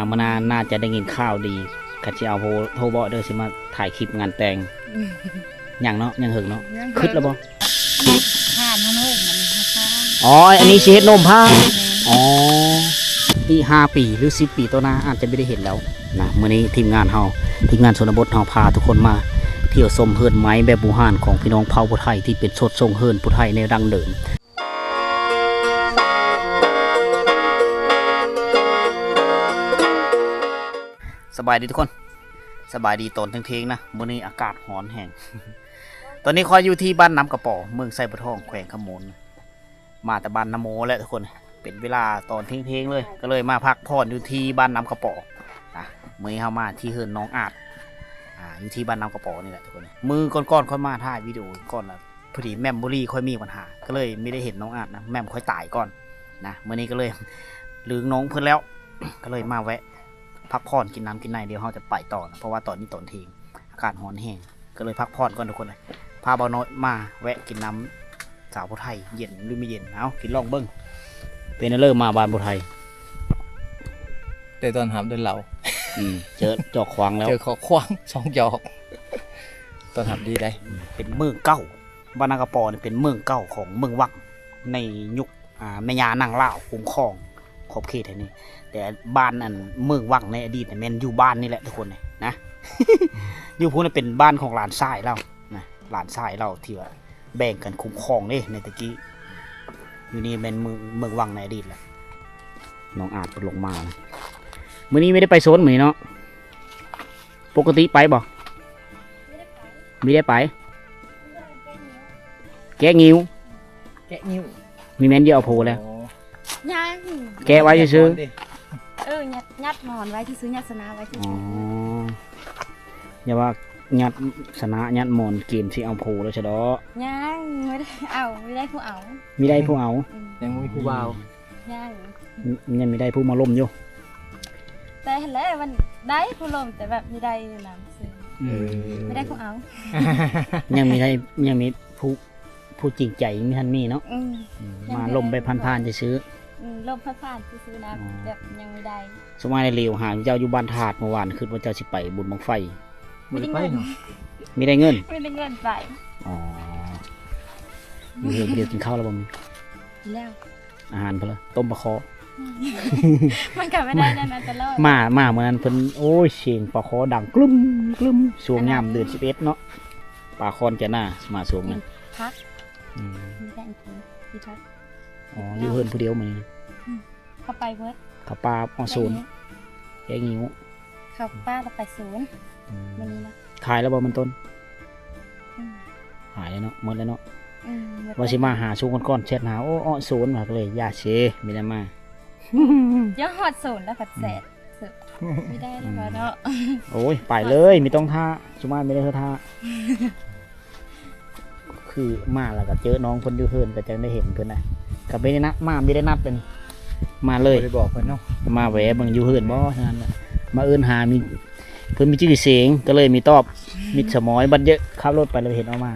มานานน่าจะได้ยินข่าวดีข้าเจ้าโทรบอกเด้อสิมาถ่ายคลิปงานแต่งอย่างเนาะยังหึงเนาะคิดแล้วบ่ผ่านมันโหงมันนะคะ อ๋ออันนี้สิเฮ็ดนมผ้าอ๋ออีก5 ปีหรือ10 ปีต่อหน้าอาจจะไม่ได้เห็นแล้วนะมื้อนี้ทีมงานชนบทเฮาพาทุกคนมาเที่ยวชมเฮือนไม้แบบบูฮานของพี่น้องเผ่าผู้ไทยที่เป็นสดทรงเฮือนผู้ไทยในดั้งเดิมสบายดีทุกคนสบายดีตอนเที่ยงๆนะมื้อนี้อากาศร้อนแห้ง ตอนนี้คอยอยู่ที่บ้านน้ำกระป๋อเมืองไซปะทองแขวงขมนมาแต่บ้านน้ำโมแล้วทุกคนเป็นเวลาตอนเที่ยงๆเลยก็เลยมาพักผ่อนอยู่ที่บ้านน้ำกระป๋อมื้อนี้เฮามาที่เฮือนน้องอาจอยู่ที่บ้านน้ำกระป๋อนี่แหละทุกคนมือก่อนค่อยมาถ่ายวิดีโอก่อนนะพอดีแมมโมรี่ค่อยมีปัญหาก็เลยไม่ได้เห็นน้องอาจนะแมมค่อยตายก่อนนะมื้อนี้ก็เลยลืมน้องเพิ่นแล้ว ก็เลยมาแวะพักผ่อนกินน้ำกินในเดี๋ยวเราจะไปต่อนะเพราะว่าตอนนี้ตอนเที่ยงอากาศร้อนแห้งก็เลยพักผ่อนก่อนทุกคนเลยพาเบาน้อยมาแวะกินน้ำสาวผู้ไทยเย็นหรือไม่เย็นเอากินลองเบิ้งเป็นเริ่มมาบ้านผู้ไทย แต่ตอนหามเดินเหล่า เจอจอกควางแล้ว เจอขอควาง2 จอกตอนหามดีได้ เป็นเมืองเก่าบ้านนากระปอเนี่ยเป็นเมืองเก่าของเมืองวังในยุคแม่ยานางล่าวคุ้มครองขอบเขตแห่งนี้แต่บ้านอันเมืองวังในอดีตเนี่ยแม่นอยู่บ้านนี่แหละทุกคนเลยนะ อยู่พูดเป็นบ้านของหลานชายเรานะหลานชายเราที่ว่าแบ่งกันคุ้มครองเนี่ยในตะกี้อยู่นี่เป็นเมืองวังในอดีตแหละน้องอาจลงมามื้อนี้ไม่ได้ไปโซนมื้อนี้เนาะปกติไปบ่ไม่ได้ไปแกะงิ้ว แกะนิ้ว มีแม่นเดียวเอาโพแล้ว ยัง แกะไว้ซื้อ ยัดหมอนไว้ที่ซื้อยัดสนาไว้ที่ อ๋ออย่าว่ายัดสนะยัดหมอนเกมสิเอาโพแล้วใช่ดอ ยังไม่ได้ไม่ได้ผู้เอา มีได้ผู้เอา ยังไม่มีผู้บ่าว ยัง ยังมีได้ผู้มาล่มอยู่ แต่เห็นแล้วมันได้ผู้ลมแต่แบบไม่ได้น้ำซื้อไม่ได้ผู้เอา ยังมีผู้จริงใจมีทันมีเนาะมาล่มไปพันๆจะซื้อ ลมผ่านที่ซื้อนะแบบยังไม่ได้ สมัยในเร็วหาเจ้าอยู่บ้านธาตุเมื่อวานคือว่าเจ้าสิไปบุญบังไฟ ไม่ได้ไปเนาะ มีได้เงิน ไม่ได้เงินไป อ๋อมีเดี๋ยวกินข้าวแล้วบ่ม แล้ว อาหารเพิ่นละต้มปลาคอ มันกลับไม่ได้แน่นอนจะเล่า มาเมื่อนั้นเพิ่นโอ้ยเสียงปลาคอดังกลุ่มช่วงยามเดือน11เนาะปลาคอนจะหน้ามาช่วงนั้น พักมีแต่อีกคนที่พัก อ๋ออยู่เพิ่นผู้เดียวมื้อนี้ เข้าไปเวิร์ด ข้าวปลาอ้อศูนย์แกงงิ้ว เข้าป้าเราไปศูนย์วันนี้นะ ขายแล้วบ่มันต้นขายแล้วเนาะหมดแล้วเนาะว่าสิมาหาช่วงก่อนๆเช็ดหาโอ้อ้อศูนย์มาก็เลยอย่าเชไม่ได้มา เดี๋ยวหอดศูนย์แล้วผัดแสดสุดไม่ได้แล้วเนาะ โอ้ยไปเลยไม่ต้องท่าชุมาไม่ได้ท่า คือมาแล้วก็เจอน้องเพิ่นอยู่เพิ่นก็จะได้เห็นเพิ่นนะก็ไม่ได้นัดมาไม่ได้นัดเป็นมาเลย ไม่ได้บอกเพิ่นเนาะ มาแหวะเบิ่งอยู่เพิ่นบ่ฉะนั้นน่ะมาเอิ้นหามีเพิ่นมีชื่อเสียงก็เลยมีตอบมิดสมอยบัดเยอะขับรถไปแล้วเห็นเอามา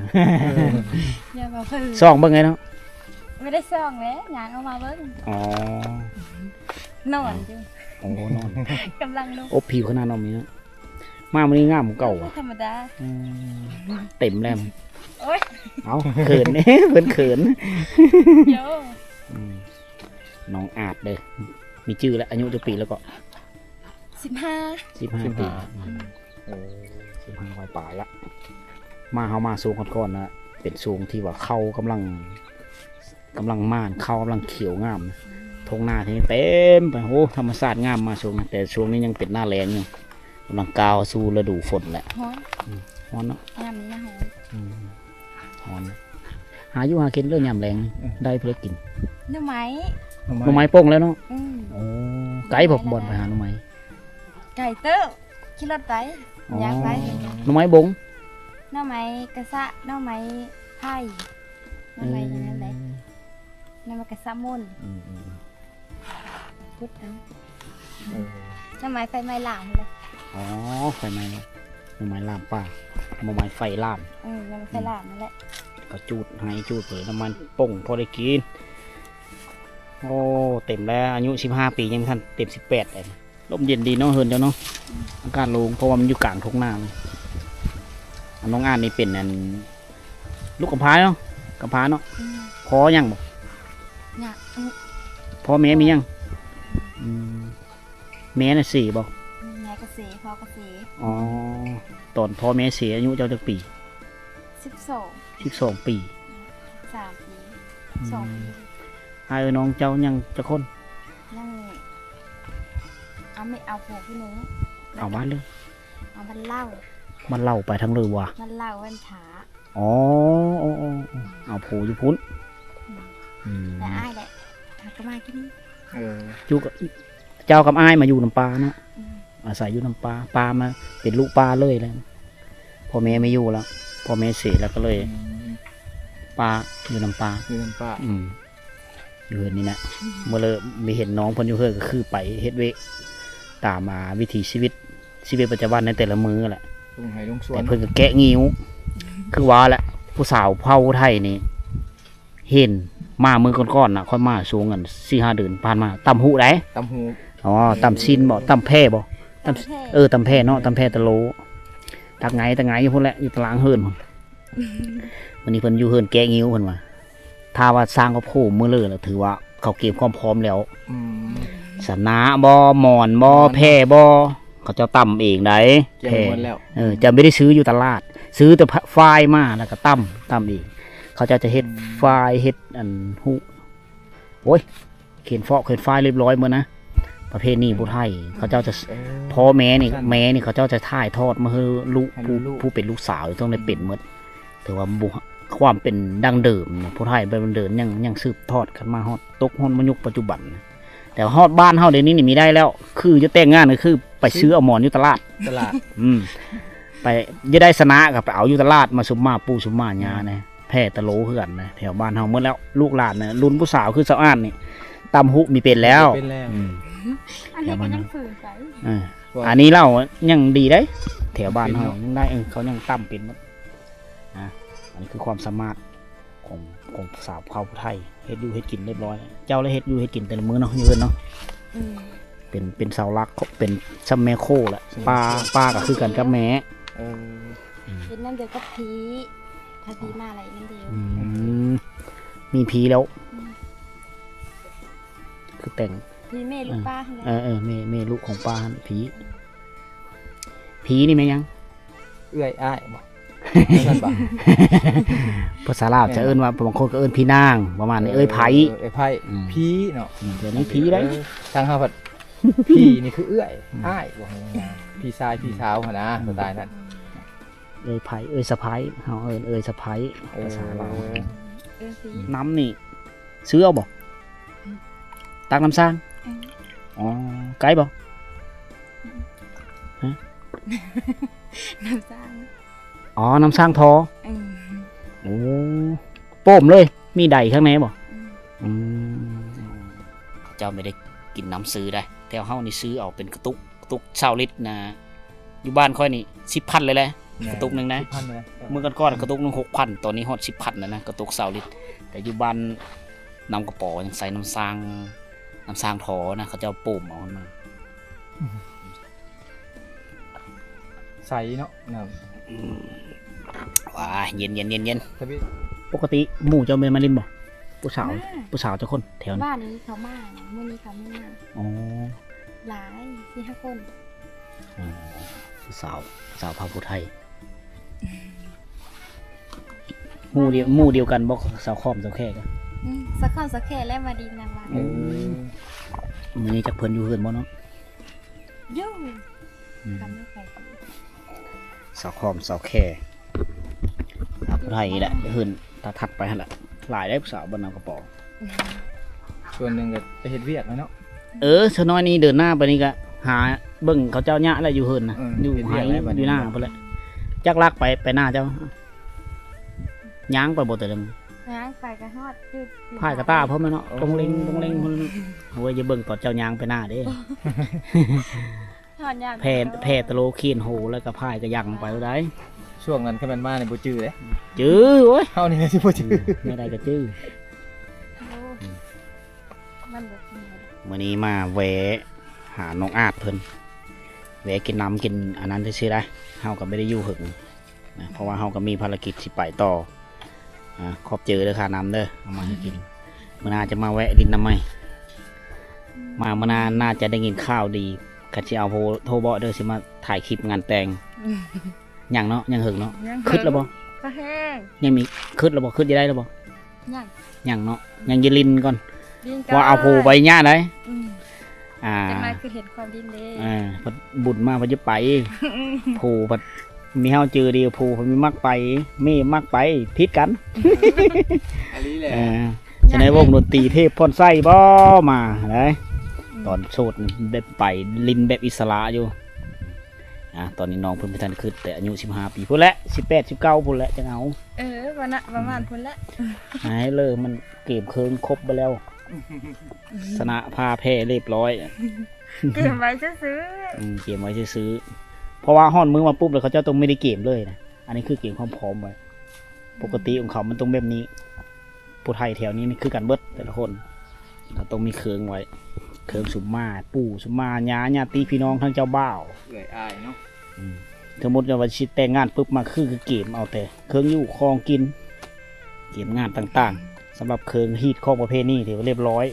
อย่ามาเพิ่ง ซ่องเบิ่งไงเนาะ ไม่ได้ซ่องแล้วงานเอามาเบิ้ง อ๋อน อนอยู่ โอ้นอน กำลังลุก อบผิวขนาดนั้นมีเนาะมามื้อนี้งามของเก่า ไม่ อ่ะ ธรรมดา เต็มแล้ว โอ้ย เอาเขินเด้ เพิ่นเขิน โย น้องอาจเด้อมีชื่อแล้วอายุจะปีแล้วก็ 15 15 ปีโอ้15วัยป่ายละมาเฮามาสูงก่อนๆนะเป็นสูงที่ว่าเข้ากำลังม่านเข้ากำลังเขียวงามทงหน้าทีนี้เต็มไปโอ้ธรรมชาติงามมาสูงนะแต่ช่วงนี้ยังเป็นหน้าแล้งอยู่กำลังก้าวสู่ฤดูฝนแหละ ฮ้อน ฮ้อนเนาะ ยามนี้นะฮ้อน ฮ้อนหาอยู่หากินเรื่องยามแรงได้เพื่อกิน หน่อไม้ หน่อไม้โป้งแล้วเนาะ อืม โอ้ไก่บอกบ่อนไปหาหน่อไม้ ไก่เต้อขี่รถไปอยากไป หน่อไม้บง หน่อไม้กระสะหน่อไม้ไผ่หน่อไม้อย่างนั้นเลยหน่อไม้กระสะมุ่นพุทธนะหน่อไม้ไฟไม้หลามเลย อ๋อไฟไหม้หน่อไม้ลามป่าหน่อไม้ไฟลาม หน่อไม้ไฟหลามนั่นแหละ ก็จูดให้จูดเผยน้ำมันป่งพอได้กินโอ้เต็มแล้วอายุ15 ปียังไม่ทันเต็ม18เลย ลมเย็นดีเนาะเฮินเจ้าเนาะอากาศโล่งเพราะว่ามันอยู่กลางทุ่งนาเลยอันน้องอ่านนี่เป็นอันลูกกำพร้าเนาะกำพร้าเนาะ อืม พอยังบ่ เนี่ย พ่อแม่มียังแม่น่ะสี่บ่ แม่กระเสพ่อกระเส อ๋อตอนพ่อแม่เสียอายุเจ้าจักปี 12 12 ปี 3 ปี2 ปี อ้ายน้องเจ้ายังจะคน นั่งเอาไม่เอาผัวพี่หนู เอามาเลย เอามันเล่า มันเล่าไปทั้งเลยว่ะ มันเล่าวันถา อ๋อเอาผูอยู่พุ้นอืม แต่อ้ายแหละหาก็มาที่นี่ อยู่กับเจ้ากับอ้ายมาอยู่น้ำปลาเนาะ อืม อาศัยอยู่น้ำปลาปลามาเป็นลูกปลาเลยแล้วพ่อแม่ไม่อยู่แล้วพ่อแม่เสียแล้วก็เลยปลาอยู่น้ำปลา คือน้ำปลา อยู่เฮือนนี่นะเมื่อเลยมีเห็นน้องเพิ่นอยู่เฮือนก็คือไปเฮ็ดเวะตามมาวิถีชีวิตประจำวันในแต่ละมื้อแหละ ลุงไห้ลุงสว แต่ น เพิ่นก็แกะงิ้วคือว่าแหละผู้สาวเผ่าไทยนี่เห็นมามือก่อนๆน่ะค่อยมาสูงกัน4-5 เดือนผ่านมาตำหูได้ ตำหู อ๋อตำซินบ่ตำแพร่บ่ ตำแท้ ตำแพร่เนาะตำแพร่ตะโลตักไงอยู่พุ่นแหละอยู่ตารางเฮือนพุ่นวันนี้เพิ่นอยู่เฮือนแกะงิ้วเพิ่นว่าถ้าว่าสร้างก็โผล่มื้อเลยแล้วถือว่าเขาเก็บความพร้อมแล้ว อืม สนะบ่หมอนบ่แพร่บ่เขาเจ้าตำเองได้ เกี่ย แพร่ วหมดแล้ว จะไม่ได้ซื้ออยู่ตลาด ซื้อแต่ไฟล์มาแล้วก็ตำเองเขาจะเฮ็ดไฟล์เฮ็ดอันหูโอ้ยเขียนไฟล์เรียบร้อยหมดนะประเภทนี้ผู้ไทยเขาเจ้าจะ พ่อแม่นี่เขาเจ้าจะถ่ายทอดมาให้ลูกผู้เป็นลูกสาวต้องได้เป็นหมดถือว่าความเป็นดั้งเดิมนะผู้ไทยเป็นดั้งเดิมยังสืบทอดกันมาฮอดตกฮอดมายุคปัจจุบันนะแต่ฮอดบ้านเฮาเดี๋ยวนี้นี่มีได้แล้ว คือจะแต่งงานก็คือไปซื้อเอาหมอนอยู่ตลาด ตลาด ไปจะได้สนะกับไปเอาอยู่ตลาดมาสุมมาปูสุมมาญานะแพร่ตะโลเฮือนนะแถวบ้านเฮาหมดแล้วลูกหลานนะรุ่นผู้สาวคือสาวอ้านนี่ตำฮุมีเป็นแล้ว เป็นแล้ว อันนี้ก็ยังฝืนไป อันนี้เรายังดีได้แถวบ้านเขายังได้เขายังตั้มเป็นหมดอันนี้คือความสามารถของสาวเผ่าไทยเฮ็ดอยู่เฮ็ดกินเรียบร้อยแล้วเจ้าเลยเฮ็ดอยู่เฮ็ดกินแต่ละมื้อเนาะเยอะเนาะ อืม เป็นเสาหลักเป็นซัมแม่โคแหละป้าก็คือกันกับแม่ เออ เป็นน้ำเดียวกับผีถ้าผีมาอะไรน้ำเดียว มีผีแล้ว คือแต่ง ผีแม่ลูกป้าหั่นแหละ แม่ลูกของป้าผีนี่แม่ยัง เอื้อยอ้ายบ่นั่นบ่ ภาษาลาวจะเอิ้นว่าบางคนก็เอิ้นพี่นางประมาณนี้เอ้ยไผ เอ้ยไผ่ผีเนาะ เดี๋ยวนี้ผีได้ ทางเฮาผัดพี่นี่คือเอื้อยอ้ายบ่พี่ชายพี่สาวหั่นนะสไตล์นั้น เอ้ยไผเอ้ยสะพ้ายเฮาเอ้ยสะพ้ายภาษาลาว ผี น้ำนี่ซื้อเอาบ่ตักน้ำสร้าง อืม อ๋อไกลบ่ น้ำสร้าง อ๋อน้ำสร้างทอ อืม โอ้โป้มเลยมีใดข้างในบ่ อืม เจ้าไม่ได้กินน้ำซื้อได้แต่เฮานี่ซื้อเอาเป็นกระตุก20 ลิตรนะอยู่บ้านค่อยนี่10,000เลยแหละกระตุกนึงนะ พันเลย เมื่อก่อนกระตุกนึง6,000ตอนนี้ฮอด10,000แล้วนะกระตุก20 ลิตรแต่อยู่บ้านนำกระป๋อยังใส่น้ำสร้างทอนะเขาเจ้าโป้มเอามันมา ใสเนาะน้ ว้าเย็น ำทะเบียน ปกติหมู่เจ้าเมนมาลินบ่ผู้สาวเจ้าคนแถวนี้ บ้านนี้เขามามื้อนี้เขาไม่มา อ๋อ หลาย4-5 คน ผู้สาวพาผู้ไทยหมู่เดียวกันบ่สาวคอมสาวแค่กัน สักคนสักแค่และมาดีนำว่า เออ มื้อนี้จักเพิ่นอยู่เฮือนบ่เนาะ ยุ่งทำไม่ไป สาวคอมสาวแค่สาวผู้ไทยนี่แหละเฮือนตาทักไปหั่นแหละหลายได้ผู้สาวบ่นำกระป๋อ ส่วนหนึ่งก็ไปเฮ็ดเวียกแล้วเนาะ ซะน้อยนี้เดินหน้าไปนี่ก็หาเบิ่งเขาเจ้าหญ้าแล้วอยู่เฮือนน่ะ อยู่ เฮ็ด หา เวียกแล้วบัด อยู่หน้าพุ่นแหละจักลักไปหน้าเจ้าย่างไปบ่แต่ละมื้อ ง้างไปกระฮอดจุด พายกระตาเพิ่มเนาะตรงเล็งพุ่นเอาไว้จะเบิ่งตอนเจ้ายางไปหน้าเด้ ฮอดยาม แพร่ตะโลเคียนโหแล้วก็พายก็ยังไปได้ ช่วงนั้นแค่มันมาในบ่จื้อเด้ จื้อโอ้ย เฮานี่สิบ่จื้อ ไม่ได้ก็จื้อ โอ้มันบ่กินเลย มื้อนี้มาแหวห หาน้องอาดเพิ่นแวะกินน้ำกินอันนั้นซื่อๆได้เฮาก็ไม่ได้อยู่หึงนะเพราะว่าเฮาก็มีภารกิจสิไปต่อขอบเจอเด้อค่าน้ำเด้อเอามาให้กินมื้อหน้าจะมาแวะดินน้ำไหมมามื้อหน้าน่าจะได้ยินข่าวดีกัสิเอาโทรบอกเด้อสิมาถ่ายคลิปงานแต่งยังเนาะยังหึงเนาะคึดแล้วบ่ ก็แห้ง ยังมีคึดแล้วบ่คึดจะได้แล้วบ่ ยัง ยังเนาะยังอยืนลินก่อน ดิน ว่าเอาโพไปย่าได้ อืม อ่า จังไรคือเห็นความดินเลย พัดบุญมาพัดจะไปโพพัดมีเฮาเจอดีโพพัดมีมักไปมีมักไปพิดกัน อันนี้แหละ ฉะนั้นวงดนตรีเทพพ่นไส้บ่มาเลยตอนโสดได้ไปลินแบบอิสระอยู่ตอนนี้น้องเพิ่นไปทันขึ้นแต่อายุ15 ปีพุ่นละ18 19พุ่นละจังเอา วันน่ะประมาณพุ่นละ หายเลยมันเก็บเคิงครบไปแล้วชนะพาแพ้เรียบร้อย เก็บไว้ซื้อ เกมไว้ซื้อเพราะว่าห้อนมือมาปุ๊บเลยเขาเจ้าต้องไม่ได้เกมเลยนะอันนี้คือเกมความพร้อมไว้ปกติของเขามันต้องแบบนี้ผู้ไทยแถวนี้นี่คือการเบิดแต่ละคนเขาต้องมีเคิงไว้เคิงสุมมาปู่สุมมาญาญาติพี่น้องทั้งเจ้าบ่าว เอื่อยอายเนาะ สมมติว่าชิแต่งงานปุ๊บมาคือเกมเอาแต่เคิงอยู่คลองกินเกมงานต่างๆสำหรับเคิงฮีทของประเภทนี้ถือว่าเรียบร้อย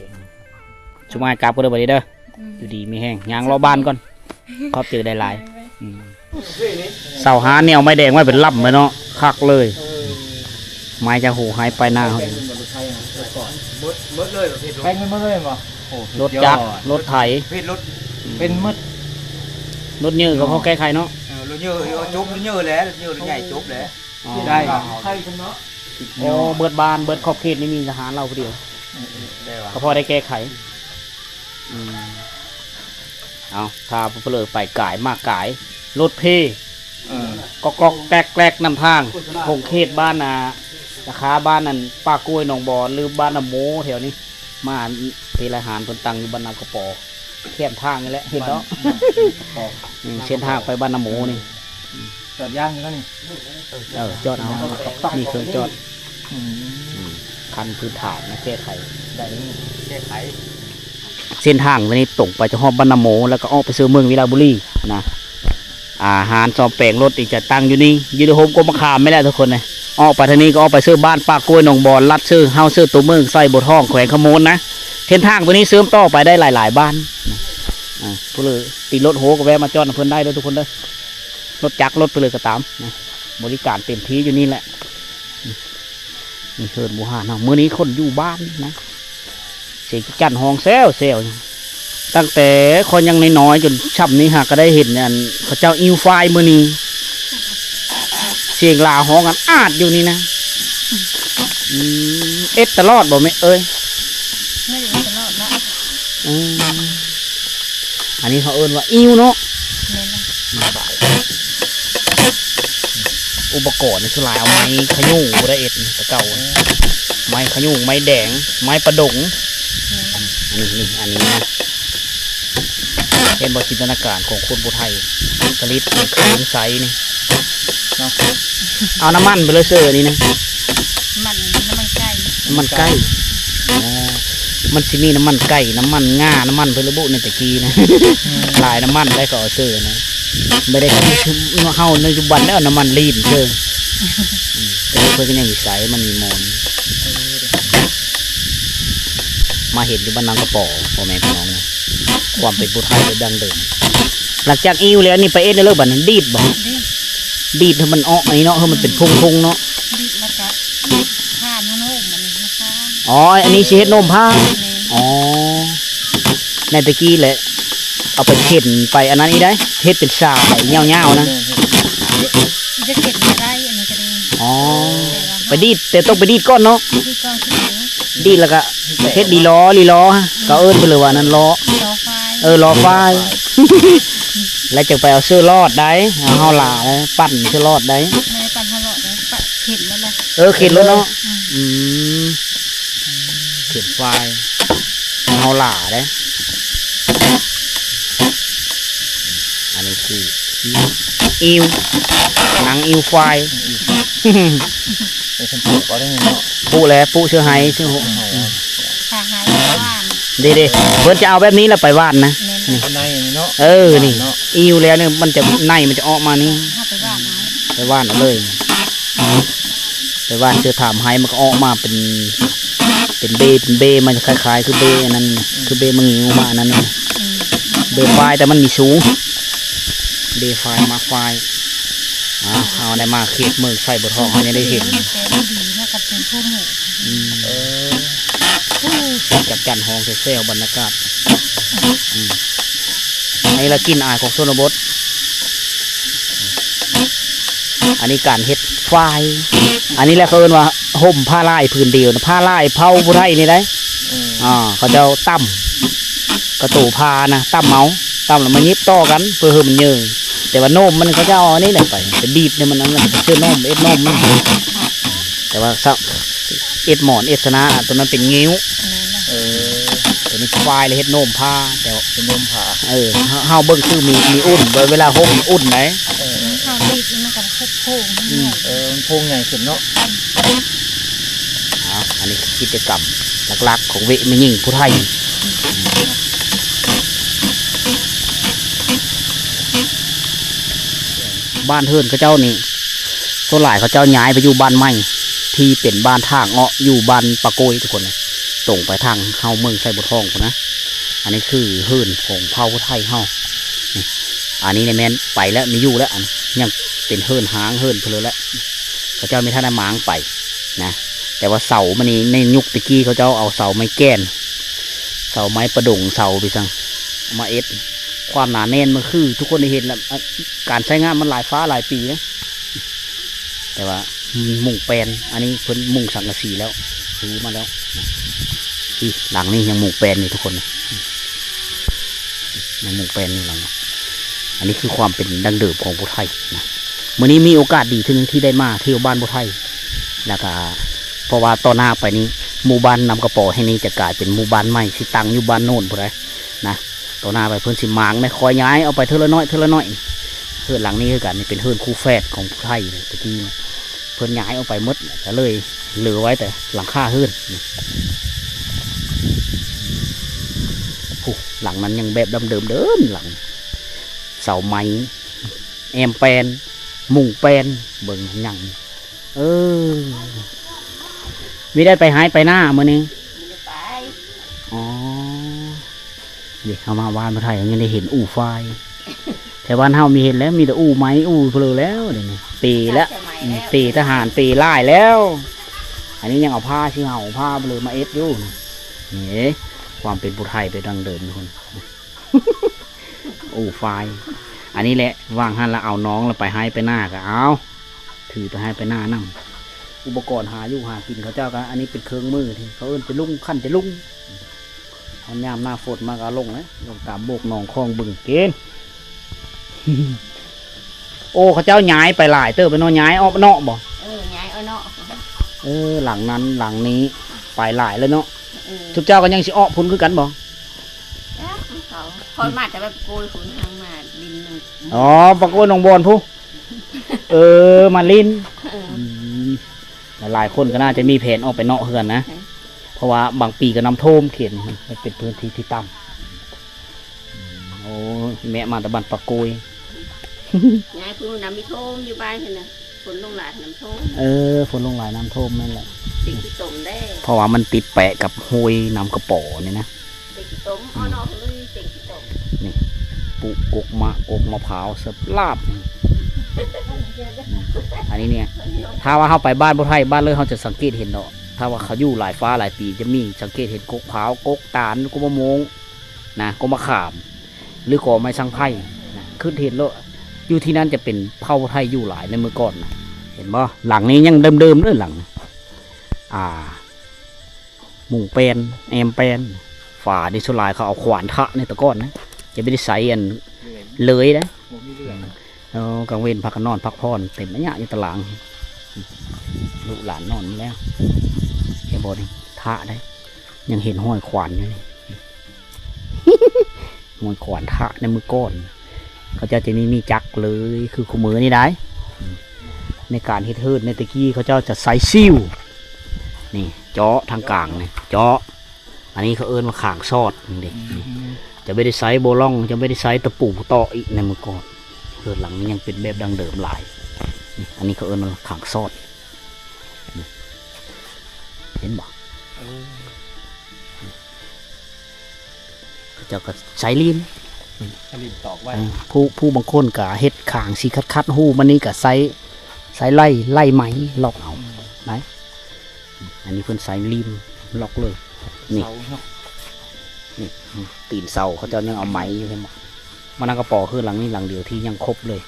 สุมากราบก็ได้บ่ได้เด้ออยู่ดีมีแห้งยางรอบ้านก่อนขอบเจอได้หลายเสาหาเนี่ยเอาไม้แดงไว้เป็นล่ำเลยเนาะคักเลยไม้จะหูหายไปหน้าเขา มดเลยแป้งมันมดเลยบ่โอ้ รถจักรรถไถ เพชรรถเป็นมด รถยืดก็พอแก้ไขเนาะ รถเยอะจุ๊บรถเยอะแล้วรถเยอะรถใหญ่จุ๊บแล้ว ได้ ใครกันเนาะ โอ้เบิดบานเบิดขอบเขตนี่มีทหารเราคนเดียว ได้ว่ะ ก็พอได้แก้ไขเอาถ้าผู้เพลิไปกายมากกายรถเพก็กอกแกลกนำทางคงเขตบ้านราคาบ้านนั่นป้ากล้วยหนองบอนหรือบ้านน้ำโมแถวนี้มาเพลอาหารคนตังอยู่บ้านนากระปอแคบทางนี่แหละเห็นเนาะเส้นทางไปบ้านน้ำโมนี่ จอดย่างแล้วนี่ จอดเอามีเครื่องจอดคันพื้นฐานนะแก้ไข ได้แก้ไข เส้นทางวันนี้ตรงไปจะฮอบบ้านน้ำโมแล้วก็ออกไปซื้อเมืองวิลาบุรีนะอาหารซอมแปลงรถอีกจะตั้งอยู่นี่ยูนิโฮมก็มาขามไม่ได้ทุกคนเลยออกไปทางนี้ก็ออกไปซื้อบ้านป้ากล้วยหนองบอนลัดซื้อเฮาซื้อตัวเมืองใส่บทห้องแขวงขโมนนะเส้นทางวันนี้ซื้อต่อไปได้หลายๆบ้านผู้เลยตีรถโหก็แวะมาจอดเพื่อนได้ด้วยทุกคนเด้อรถจักรรถไปเลยก็ตามนะบริการเต็มที่อยู่นี่แหละนี่เชิญหมู่ห้าเนาะมื้อนี้คนอยู่บ้านนะเสียงจันห้องแซวตั้งแต่คนยังน้อยๆจนช่ำนี้หากก็ได้เห็นเนี่ยเขาเจ้าอิวไฟมื้อนี้เสียงลาห้องกันอาดอยู่นี่นะเอ็ดตลอดบ่แม่เอ้ย ๆไม่ได้ตลอดนะ อันนี้เขาเอิ้นว่าอิวเนาะ เน้นนะ อุปกรณ์นี่คือหลายเอาไม้ขยุ่งได้เอ็ดแต่เก่าไม้ขยุ่งไม้แดงไม้ประดงอันนี้นะเป็นบทจินตนาการของคนผู้ไทยกระลิดเป็นคืนไซนี่เอาน้ำมันไปเลยเสื้อนี่นะ มันน้ำมันไก่ น้ำมันไก่มันจะมีน้ำมันไก่น้ำมันง่าน้ำมันเพลบุในตะกี้นะหลายน้ำมันได้ก็เอาเสื้อนะไม่ได้เข้าในปัจจุบันแล้วน้ำมันลีนเสื้อแต่เพื่อนก็ยังมีสายมันมีมอนมาเห็นอยู่บ้านนางกระป๋อพ่อแม่พี่น้องนะความเป็นผู้ไทยดังเดิมหลังจากอิวแล้วนี่ไปเอ็ดในเรื่องแบบนั้นดีดบ่ดีดให้มันออกไอ้เนาะให้มันเป็นพงเนาะ ดิแล้วก็ข้ามโน้มมันนะคะ อ๋ออันนี้สิเฮ็ดนมผ้า เน้น อ๋อในตะกี้แหละเอาไปเข็นไปอันนั้นอีได้เฮ็ดเป็นสายเงาๆนะ จะเก็บมาได้อันนี้ก็ได้ อ๋อไปดีดแต่ต้องไปดีดก้อนเนาะ ที่กองที่เหลือ ดีดแล้วก็เฮ็ดลีล้อฮะก็เอิ้นไปเลยว่านั่นล้อ รอไฟ ล้อไฟ แล้วจะไปเอาเสื้อรอดได้เอาเฮาหล่าเลยปั่นเสื้อรอดได้ ไม่ได้ปั่นทะเลาะเลยปั่นเห็นแล้วแหละ เข็นรถเนาะเข็นไฟเอาเฮาหล่าได้อันนี้คืออิวหนังอิวไฟ เป็นคนปลูกก็ได้เนาะ ปูแล้วปูเชื่อไฮเชื่อหก ขาหายว่าน เด้เพิ่นจะเอาแบบนี้แล้วไปว่านนะ เน้น เป็นในนี่เนาะ นี่ เนาะ อิวแล้วเนี่ยมันจะในมันจะออกมานี่ ถ้าไปบ้านนะ ไปว่านเอาเลยไปว่านเจอถามไฮมันก็ออกมาเป็นเบมันจะคล้ายๆคือเบอันนั้นคือเบมังงิวมาอันนั้นน่ะเบไฟแต่มันมีสูงเบไฟมาไฟเอาได้มาเขตเมืองใส่บททองเขาเนี่ยได้เห็น แต่ดีนะกับเป็นผู้หมู่ เออ จับจันห้องเซลบรรยากาศให้เรากินอายของชนบทอันนี้การเฮ็ดไฟอันนี้แหละเขาเอิ้นว่าห่มผ้าลายพื้นเดียวนะผ้าลายเผาผู้ไทยนี่ได้เขาจะตั้มกระตูผ้านะตั้มเมาตั้มแล้วมายิบต่อกันเพื่อให้มันเยืงแต่ว่าโนมมันเขาจะเอาอันนี้แหละไปบีบเนี่ยมันนั่นเชื่อโนมเอ็ดโนมมันแต่ว่าเอ็ดหมอนเอ็ดสนะตัวนั้นเป็นงิ้ว เออ ตัวนี้ไฟเลยเฮ็ดโนมผ้าแต่ว่า เป็นนมผา เฮาเบิ่งคือมีอุ่นเวลาห่มอุ่นไหน ข้าวดีมันกับพวกโป่งนี่ มันพงใหญ่ขึ้นเนาะ อันนี้กิจกรรมหลักๆของเวไม่ยิ่งผู้ไทยบ้านเฮือนเขาเจ้านี่ส่วนหลายเขาเจ้าย้ายไปอยู่บ้านใหม่ที่เป็นบ้านทางเงาะอยู่บ้านปะโกยทุกคนเลยตรงไปทางเฮาเมืองไซบุทองคนนะอันนี้คือเฮือนของเผ่าผู้ไทยเฮานี่อันนี้ในแมนไปแล้วมีอยู่แล้วอันยังเป็นเฮือนหางเฮือนเพลอแล้วเขาเจ้ามีท่าน้ำหมางไปนะแต่ว่าเสามันนี่ในยุคตะกี้เขาเจ้าเอาเสาไม้แก้นเสาไม้ประดงเสาไปสั่งมาเอ็ดความหนาแน่นมันคือทุกคนได้เห็นแล้วการใช้งานมันหลายฟ้าหลายปีนะแต่ว่ามุงแปลนอันนี้เพิ่นมุงสังกะสีแล้วซื้อมาแล้วที่หลังนี้ยังมุงแปลนนี่ทุกคนยังมุงแปลนนี่หลังอันนี้คือความเป็นดั้งเดิมของผู้ไทยนะเมื่อนี้มีโอกาสดีที่ได้มาเที่ยวบ้านผู้ไทยแล้วก็เพราะว่าต่อหน้าไปนี้หมู่บ้านนำกระป๋อให้นี้จะกลายเป็นหมู่บ้านใหม่ที่ตั้งอยู่บ้านโน่นผู้ใดนะต่อหน้าไปเพิ่นสิมางนะคอยย้ายเอาไปเท่าละน้อยเเฮือนหลังนี้คือกันนี่เป็นเฮือนคู่แฝดของผู้ไทยเลยตะกี้เพิ่นย้ายเอาไปหมดก็เลยเหลือไว้แต่หลังคาเฮือนหลังนั้นยังแบบเดิมหลังเสาไม้แอมแปนมุงแปนเบิ่งยังไม่ได้ไปหายไปหน้ามื้อนี้ไปอ๋อเด็กเข้ามาบ้านมาไทยยังได้เห็นอู่ไฟแต่บ้านเฮามีเห็นแล้วมีแต่อู่ไม้อู่เพลอแล้วเดี๋ยวนี้ปีแล้วปีทหารปีไล่แล้ว อันนี้ยังเอาผ้าชื่อเห่าผ้าเลยมาเอ็ดอยู่นี่ความเป็นผู้ไทยไปดังเดิมทุกคน อู่ไฟอันนี้แหละวางหันแล้วเอาน้องเราไปให้ไปหน้าก็เอาถือไปให้ไปหน้านั่งอุปกรณ์หาอยู่หากินเขาเจ้ากันอันนี้เป็นเครื่องมือที่เขาเอิ้นจะลุ่งขั้นจะลุ่งตอนยามหน้าฝนมากเอาลงเลยลงตามโบกหนองคลองบึงเกณฑ์ โอ้เขาเจ้าย้ายไปหลายเติบไปนอนย้ายออกเนาะบ่ย้ายเอาเนาะหลังนั้นหลังนี้ไปหลายแล้วเนาะทุกเจ้าก็ยังสิออกพุ่นคือกันบ่เขาคอยมาแต่แบบโกยขุนทางมาดินหนึ่งอ๋อปะโกยหนองบอนผู้ มาลินหลายคนก็น่าจะมีแผนออกไปเนาะเฮือนนะเพราะว่าบางปีก็น้ำท่วมเขียนมันเป็นพื้นที่ที่ต่ำโอ้แม่มาตะบันปะโกยยายพูดน้ำมีท่วมอยู่บ้านเห็นนะฝนลงหลายน้ำท่วมฝนลงหลายน้ำท่วมนั่นแหละติดขี้ตมได้เพราะว่ามันติดแปะกับห้วยน้ำกระป๋อนี่นะติดขี้ตมอ๋อนอกเลยติดขี้ตมนี่ปุกกมะพร้าวเสิร์ฟลาบอันนี้เนี่ยถ้าว่าเขาไปบ้านผู้ไทยบ้านเลยเขาจะสังเกตเห็นเนาะถ้าว่าเขาอยู่หลายฟ้าหลายปีจะมีสังเกตเห็นกกพร้าวกกตาลกกมะม่วงนะกกมะขามหรือกอไม้สังไพ่นะขึ้นเห็นแล้วอยู่ที่นั่นจะเป็นเผ่าไทยอยู่หลายในเมื่อก่อนนะเห็นบ่หลังนี้ยังเดิมเลยหลังมุงแปนแอมแปนฝาดิสุลายเขาเอาขวานทะในตะก้อนนะจะไม่ได้ใส่อันเลยนะกลางเว้นพักนอนพักผ่อนเต็มอันนี้อยู่ตารางลูกหลานนอนแล้วแค่บอนี่ท่าได้ยังเห็นห้อยขวานอยู่นี่ ห้อยขวานท่าในมือก้อนเขาจะมีจักเลยคือคู่มือนี่ได้ในการเฮ็ดเฮิร์ดในตะกี้เขาจะใส่ซิ่วนี่เจาะทางกลางเนี่ยเจาะอันนี้เขาเอิ้นว่าข่างซอดเด็ก จะไม่ได้ใช้โบล่องจะไม่ได้ใช้ตะปูต่ออีกในเมื่อก่อนเฮือนหลังนี้ยังเป็นแบบดังเดิมหลายนี่อันนี้เขาเอิ้นว่าขังซอดนี่เห็นบ่เจ้าก็ใช้ลิ้น ผลิตตอกไว้ ผู้บางคนก็เฮ็ดขางสีคัดหูมันนี่ก็ใส่ไล่ไหมล็อกเอาไหนอันนี้เพิ่นใส่ริมล็อกเลยนี่ เสาเนาะ นี่ตีนเสาเขาจะยังเอาไหมอยู่ใช่ไหมมันนั่งกระป๋อคือหลังนี้หลังเดียวที่ยังครบเลย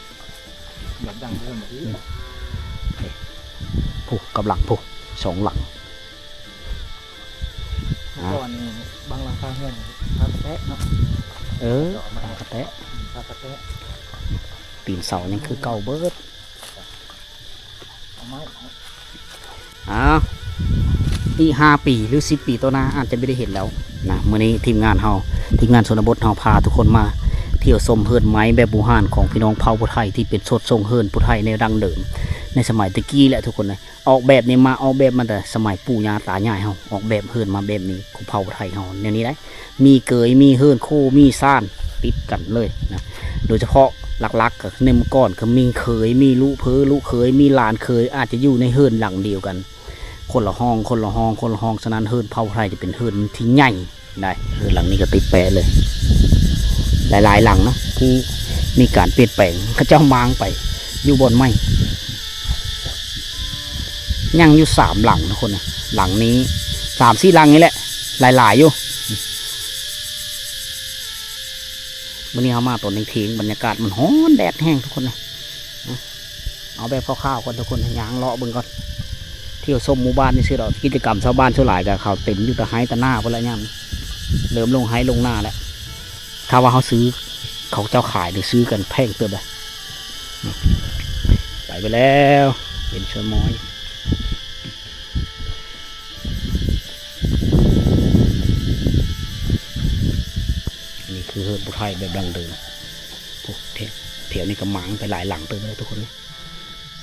แบบดังเดิมแบบนี้ ผูกกับหลังผูกสองหลัง ก่อนนี่บางหลังคาเฮือนคากระแตะเนาะ กระแตะ คากระแตะ ตีนเสายังคือเก่าเบิด เอาไม้ อีก5 ปีหรือ10 ปีตัวหน้าอาจจะไม่ได้เห็นแล้วนะเมื่อนี้ทีมงานชนบทเฮาพาทุกคนมาเที่ยวชมเฮิร์นไม้แบบบูฮานของพี่น้องเผ่าผู้ไทยที่เป็นสดทรงเฮิร์นผู้ไทยในดังเดิมในสมัยตะกี้แหละทุกคนเลยออกแบบนี้มาออกแบบมาแต่สมัยปู่ย่าตายายเฮาออกแบบเฮิร์นมาแบบนี้ของเผ่าผู้ไทยเฮาแนวนี้ได้มีเกยมีเฮิร์นโคมีซ่านติดกันเลยนะโดยเฉพาะหลักๆกับเนมก้อนก็มีเคยมีลูกเคยมีหลานเคยอาจจะอยู่ในเฮิร์นหลังเดียวกันคนละห้องฉะนั้นเฮิร์นเผ่าไทยจะเป็นเฮิร์นที่ใหญ่ได้เฮิร์นหลังนี้ก็ติดแปะเลยหลายๆหลังนะที่มีการเปลี่ยนแปลงเขาเจ้ามางไปอยู่บนไม้ยังอยู่3 หลังทุกคนนะหลังนี้3-4 หลังนี่แหละหลายๆอยู่วันนี้เขามาตัวเทียงบรรยากาศมันฮ้อนแดดแห้งทุกคนนะเอาแบบคร่าวๆก่อนทุกคนยางเลาะเบิ่งก่อนเที่ยวชมหมู่บ้านนี่ซื้อดอกกิจกรรมชาวบ้านชาวหลายกับเขาเต็มอยู่แต่ไฮแต่หน้าพอแล้วย่ำเริ่มลงไฮลงหน้าแล้วถ้าว่าเขาซื้อเขาเจ้าขายหรือซื้อกันแพงเติบเลยไปแล้วเป็นเชิญม้อยอันนี้คือเฮิร์นผู้ไทยแบบดังเดิมโอ้เถียวนี่ก็หมังไปหลายหลังเติมเลยทุกคนเลย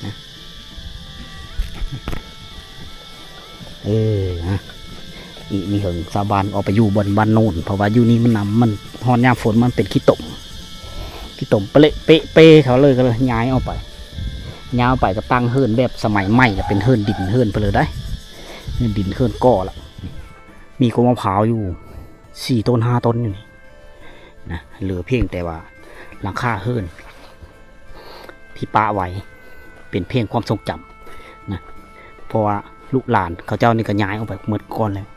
นะนะอีมีเหิงชาวบ้านออกไปอยู่บนบ้านโน่นเพราะว่าอยู่นี่มันน้ำมันหอนยามฝนมันเป็นขี้ตมเปะเปะเขาเลยก็เลยย้ายเอาไปก็ตั้งเฮิร์นแบบสมัยใหม่เป็นเฮิร์นดินเฮิร์นไปเลยได้เฮิร์นดินเฮิร์นก่อละมีกมะพร้าวอยู่4 ต้น 5 ต้นอยู่นี่นะเหลือเพียงแต่ว่าหลังคาเฮิร์นที่ป้าไว้เป็นเพียงความทรงจำนะเพราะว่าลูกหลานเขาเจ้านี่ก็ย้ายออกไปเมื่อก่อนแล้ว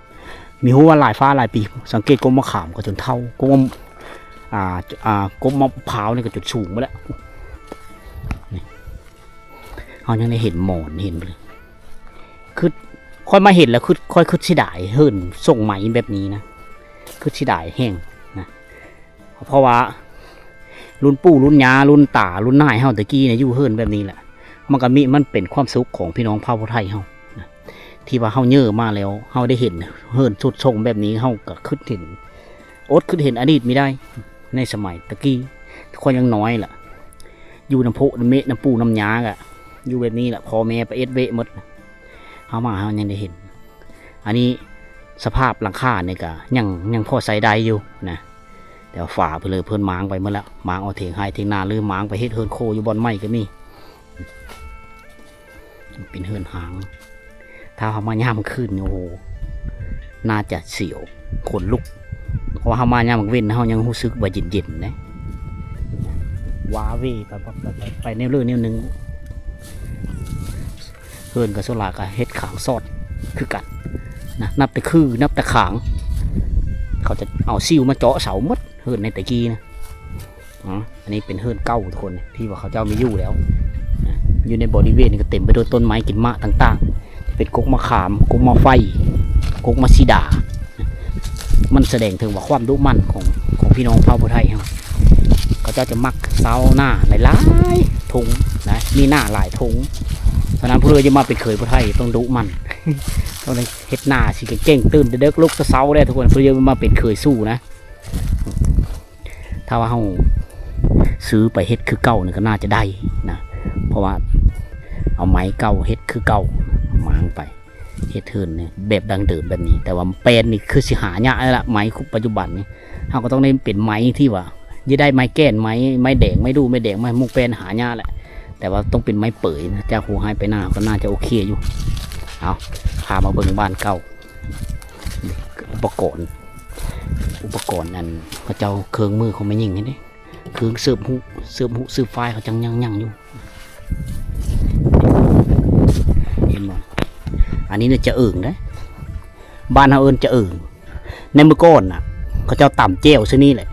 มีหัวหลายฟ้าหลายปีสังเกตกมมะขามก็จนเท่ากมมะพร้าวนี่ก็จุดสูงไปแล้วนี่เขายังได้เห็นหมอนเห็นเลยคือค่อยมาเห็นแล้วคือค่อยคือชิดายเฮิร์นส่งไหมแบบนี้นะคือชิดายแห้งนะเพราะว่ารุ่นปู่รุ่นยารุ่นตารุ่นนายเฮาตะกี้เนี่ยอยู่เฮิร์นแบบนี้แหละมันเป็นความสุขของพี่น้องเผ่าไทยเฮาที่ว่าเฮาเยอะมาแล้วเฮาได้เห็นเฮิร์นสุดทรงแบบนี้เฮาก็คิดเห็นเห็นอดีตไม่ได้ในสมัยตะกี้คนยังน้อยล่ะอยู่น้ำพุน้ำเมฆน้ำปูน้ำยากะอยู่แบบนี้แหละพอแม่ไปเวหมดเฮายังได้เห็นอันนี้สภาพหลังคาเนี่ยก็ยังพอใส่ได้อยู่นะแต่ฝาไปเลยเพิ่นมางไปเมื่อแล้วมางเอาเถียงให้เถียงนาหรือมางไปเฮ็ดเฮิร์นโคอยู่บนไม้ก็มีเป็นเฮิร์นหางถ้าเขามาย่ามขึ้นโอ้โหน่าจะเสียวขนลุกเพราะเขามาย่ามเว้นเขายังรู้สึกว่าเย็นๆนะว้าเว่ไปแนวเรื่องแนวหนึ่งเฮิร์นกับโซลากับเฮ็ดขางซอดคือกันนะนับแต่ขางเขาจะเอาซิวมาเจาะเสามัดเฮิร์นในตะกี้นะอันนี้เป็นเฮิร์นเก่าทุกคนที่ว่าเขาเจ้ามีอยู่แล้วอยู่ในบริเวณนี้ก็เต็มไปด้วยต้นไม้กินมะต่างๆเป็นกกมะขามกกมะไฟกกมะซีดามันแสดงถึงว่าความดุมั่นของพี่น้องเผ่าไทยเขาเจ้าจะมักเสาหน้าหลายๆทงนะมีหน้าหลายทงเพราะนั้นผู้เรือจะมาเป็นเคยผู้ไทยต้องดุมั่นต้องเฮ็ดหน้าสิเก่งตื่นเด็กลุกเสาได้ทุกคนผู้เรือมาเป็นเคยสู้นะถ้าว่าเขาซื้อไปเฮ็ดคือเก่านี่ก็น่าจะได้นะเพราะว่าเอาไม้เก่าเฮ็ดคือเก่ามางไปเฮ็ดเทินเนี่ยแบบดังเดิมแบบนี้แต่ว่าเป็นนี่คือสิหายากแล้วล่ะไม้ปัจจุบันนี่ เราก็ต้องได้เป็นไม้ที่ว่าจะได้ไม้แก้นไม้แดงไม้ดูไม้แดงไม้มุกเป็นหายากแหละแต่ว่าต้องเป็นไม้เปื่อยนะจากหัวให้ไปหน้าก็น่าจะโอเคอยู่เอาพามาเบิ่งบ้านเก่าอุปกรณ์นั่นเขาเจ้าเครื่องมือเขาไม่ยิงนี่เครื่องเสืบหูไฟเขาจังยังอยู่เห็นบ่อันนี้เนี่ยจะเอิ่งนะบ้านเราเอิญจะเอิ่งในเมื่อก่อนน่ะเขาเจ้าต่ำเจลซื้อนี่แหละ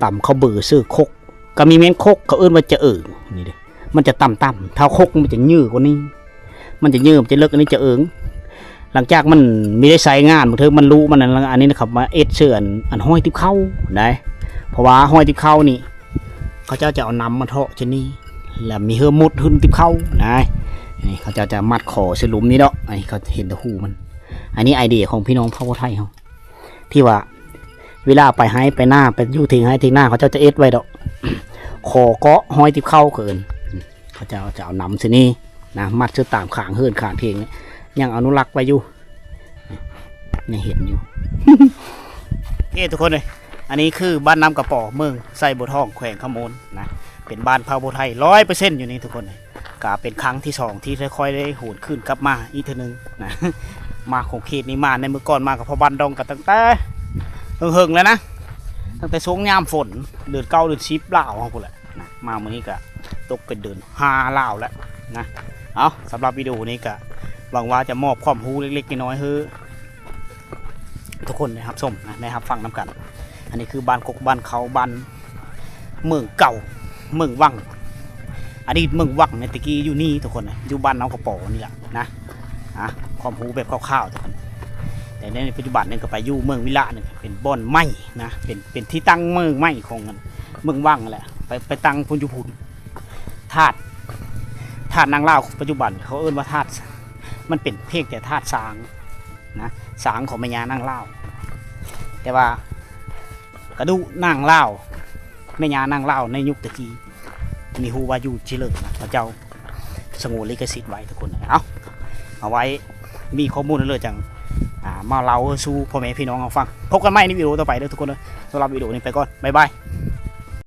ต่ำเขาเบื่อซื้อคกก็มีเม้นคกเขาเอิญว่าจะเอิ่งนี่ดิมันจะต่ำเท่าคกมันจะยืดกว่านี้มันจะยืดมันจะเลิกอันนี้จะเอิ่งหลังจากมันมีได้ใช้งานบางทีมันรู้มันอันนี้นะครับมาเชื่ออันห้อยทิพเข้าได้เพราะว่าห้อยทิพเข้านี่เขาเจ้าจะเอาน้ำมาเทาะชนี่แล้วมีเฮือมุดหึ่นทิพเข้าได้นี่เขาจะมัดคอสลุมนี้เนาะอันนี้เขาเห็นแต่หูมันอันนี้ไอเดียของพี่น้องพระพุทธไทยเขาที่ว่าเวลาไปให้ไปหน้าไปยู่ทิ้งให้ทิ้งหน้าเขาจะเอ็ดไว้ดอกคอเกาะห้อยทิพเข้าเกินเขาจะเอาน้ำชนี่นะมัดเชือกตามขางเฮือนขางเพียงยังอนุรักษ์ไว้อยู่ยังเห็นอยู่ เอ้ทุกคนเลยอันนี้คือบ้านน้ำกระป๋อเมืองไซบัวทองแขวงขโมนนะเป็นบ้านพระพุทธไทย100%อยู่นี่ทุกคนเลยก็เป็นครั้งที่2ที่ค่อยๆได้โหนขึ้นกลับมาอีกทีนึงนะ มาของเขตนี้มาในเมื่อก่อนมากับพ่อบ้านดองกับตั้งแต่เฮิงๆแล้วนะตั้งแต่ช่วงยามฝนเดือน9เดือน10ล่าวของพวกแหละนะมาเมื่อนี้ก็ตกเป็นเดือน5ล่าวแล้วนะเอาสำหรับวิดีโอนี้ก็หวังว่าจะมอบความรู้เล็กๆน้อยๆให้ทุกคนนะครับชมนะครับฟังน้ำกันอันนี้คือบ้านกกบ้านเขาบ้านเมืองเก่าเมืองวังอดีตเมืองวังในตะกี้อยู่นี่ทุกคนนะอยู่บ้านน้องกระป๋อนี่แหละนะความรู้แบบคร่าวๆทุกคนแต่ในปัจจุบันนี่ก็ไปอยู่เมืองวิละนี่เป็นบ่อนไม้นะเป็นที่ตั้งเมืองไม้ของเมืองวังแหละไปตั้งพุนจุพุนธาตุนางเล่าปัจจุบันเขาเอิ้นว่าธาตุมันเป็นเพียงแต่ธาตุสางนะสางของแม่ยานางเล่าแต่ว่ากระดูนางเล่าแม่ยานางเล่าในยุคตะกี้มีฮูวายูชิเลอร์นะพระเจ้าสงวนลิขสิทธิ์ไว้ทุกคนเอาไว้มีข้อมูลเลยจังมาเล่าสู่พ่อแม่พี่น้องเอาฟังพบกันใหม่ในวิดีโอต่อไปเด้อทุกคนเลยสำหรับวิดีโอนี้ไปก่อนบ๊ายบาย